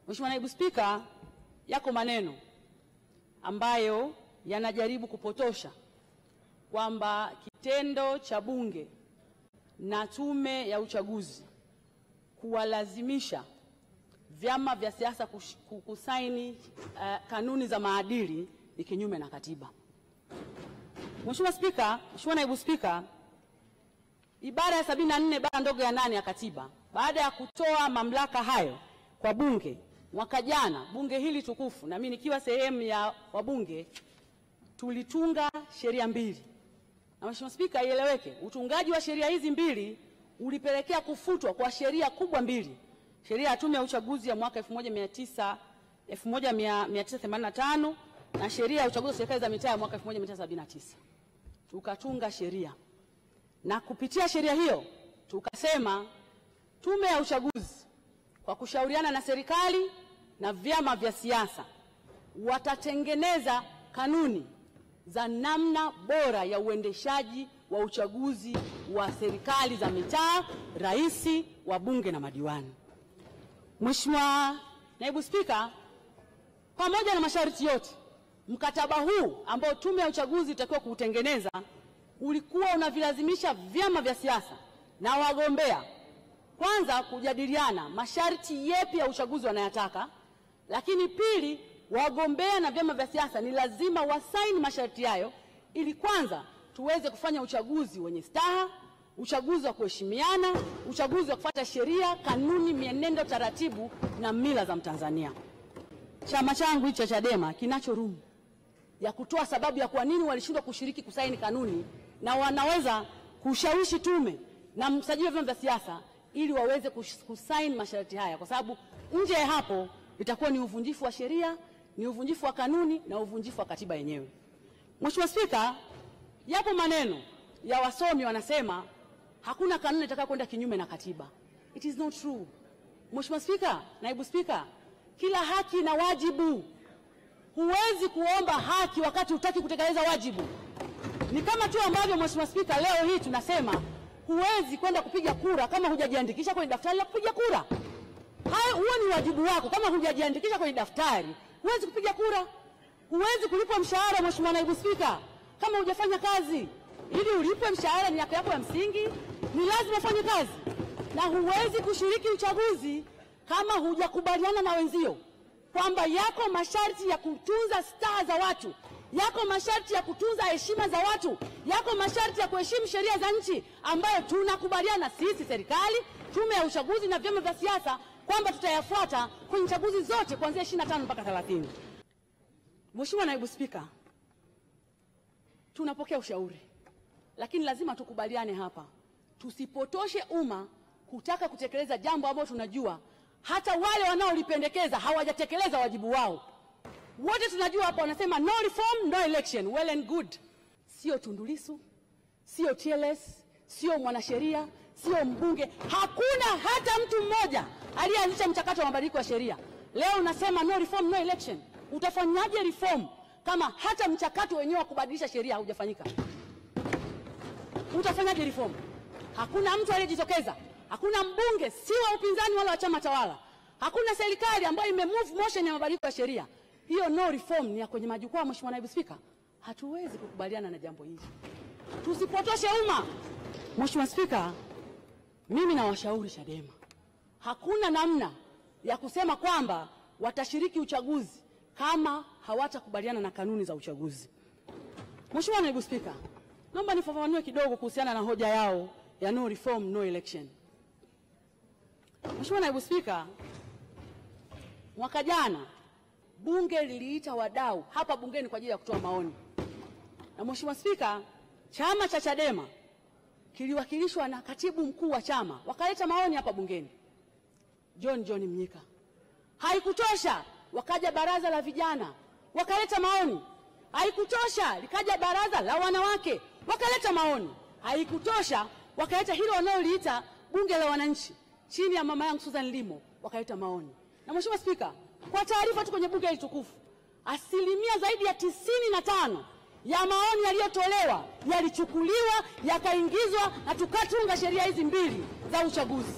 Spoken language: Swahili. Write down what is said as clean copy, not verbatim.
Mheshimiwa Naibu Spika, yako maneno ambayo yanajaribu kupotosha kwamba kitendo cha Bunge na Tume ya Uchaguzi kuwalazimisha vyama vya siasa kusaini kanuni za maadili ni kinyume na katiba. Mheshimiwa Naibu Spika, ibara ya 74 bara ndogo ya 8 ya katiba, baada ya kutoa mamlaka hayo kwa Bunge mwaka jana, bunge hili tukufu na mimi nikiwa sehemu ya wabunge, tulitunga sheria mbili. Na Mheshimiwa Spika, ieleweke, utungaji wa sheria hizi mbili ulipelekea kufutwa kwa sheria kubwa mbili: sheria ya Tume ya Uchaguzi ya mwaka 1985 na sheria ya uchaguzi wa serikali za mitaa ya mwaka 1979. Tukatunga sheria, na kupitia sheria hiyo tukasema Tume ya Uchaguzi kwa kushauriana na serikali na vyama vya siasa watatengeneza kanuni za namna bora ya uendeshaji wa uchaguzi wa serikali za mitaa, rais, wabunge na madiwani. Mheshimiwa Naibu Spika, pamoja na masharti yote, mkataba huu ambao Tume ya Uchaguzi itakiwa kuutengeneza ulikuwa unavilazimisha vyama vya siasa na wagombea kwanza kujadiliana masharti yepi ya uchaguzi wanayataka, lakini pili, wagombea na vyama vya siasa ni lazima wasaini masharti hayo ili kwanza tuweze kufanya uchaguzi wenye staha, uchaguzi wa kuheshimiana, uchaguzi wa kufuata sheria, kanuni, mienendo, taratibu na mila za Mtanzania. Chama changu hicho cha Chadema kinacho room ya kutoa sababu ya kwa nini walishindwa kushiriki kusaini kanuni, na wanaweza kushawishi tume na msajili wa vyama vya siasa ili waweze kusaini masharti haya, kwa sababu nje ya hapo itakuwa ni uvunjifu wa sheria, ni uvunjifu wa kanuni na uvunjifu wa katiba yenyewe. Mheshimiwa Spika, yapo maneno ya wasomi wanasema hakuna kanuni itakayokwenda kinyume na katiba. It is not true. Mheshimiwa Spika, Naibu Spika, kila haki na wajibu. Huwezi kuomba haki wakati hutaki kutekeleza wajibu. Ni kama tu ambavyo Mheshimiwa Spika, leo hii tunasema huwezi kwenda kupiga kura kama hujajiandikisha kwenye daftari la kupiga kura. Huo ni wajibu wako. Kama hujajiandikisha kwenye daftari, huwezi kupiga kura. Huwezi kulipwa mshahara, Mheshimiwa Naibu Spika, kama hujafanya kazi. Ili ulipwe mshahara miaka yako ya msingi, ni lazima ufanye kazi. Na huwezi kushiriki uchaguzi kama hujakubaliana na wenzio kwamba yako masharti ya kutunza staha za watu, yako masharti ya kutunza heshima za watu, yako masharti ya kuheshimu sheria za nchi ambayo tunakubaliana sisi, serikali, Tume ya Uchaguzi na vyama vya siasa kwamba tutayafuata kwenye chaguzi zote kuanzia 25 mpaka 30. Mheshimiwa Naibu Spika, tunapokea ushauri, lakini lazima tukubaliane hapa. Tusipotoshe umma kutaka kutekeleza jambo ambalo tunajua hata wale wanaolipendekeza hawajatekeleza wajibu wao. Wote tunajua hapa wanasema no reform, no election. Well and good. Sio Tundu Lissu, sio TLS, sio mwanasheria, sio mbunge. Hakuna hata mtu mmoja aliyeanzisha mchakato wa mabadiliko ya sheria. Leo unasema no reform, no election. Utafanyaje reform kama hata mchakato wenyewe wa kubadilisha sheria haujafanyika? Utafanyaje reform? Hakuna mtu aliyejitokeza. Hakuna mbunge, si wa upinzani wala wa chama tawala. Hakuna serikali ambayo imemove motion ya mabadiliko ya sheria. Hiyo no reform ni ya kwenye majukwaa. Mheshimiwa Naibu Spika, hatuwezi kukubaliana na jambo hili. Tusipotoshe umma. Mheshimiwa Spika, mimi na washauri Chadema, hakuna namna ya kusema kwamba watashiriki uchaguzi kama hawatakubaliana na kanuni za uchaguzi. Mheshimiwa Naibu Spika, naomba nifafanue kidogo kuhusiana na hoja yao ya no reform, no election. Mheshimiwa Naibu Spika, mwaka jana Bunge liliita wadau hapa bungeni kwa ajili ya kutoa maoni. Na Mheshimiwa Spika, chama cha Chadema kiliwakilishwa na katibu mkuu wa chama, wakaleta maoni hapa bungeni, John Mnyika. Haikutosha, wakaja baraza la vijana, wakaleta maoni. Haikutosha, likaja baraza la wanawake, wakaleta maoni. Haikutosha, wakaleta hilo wanaoliita bunge la wananchi chini ya mama yangu Susan Limo, wakaleta maoni. Na Mheshimiwa Spika, kwa taarifa tu kwenye bunge hili tukufu, asilimia zaidi ya 95 ya maoni yaliyotolewa yalichukuliwa, yakaingizwa na tukatunga sheria hizi mbili za uchaguzi.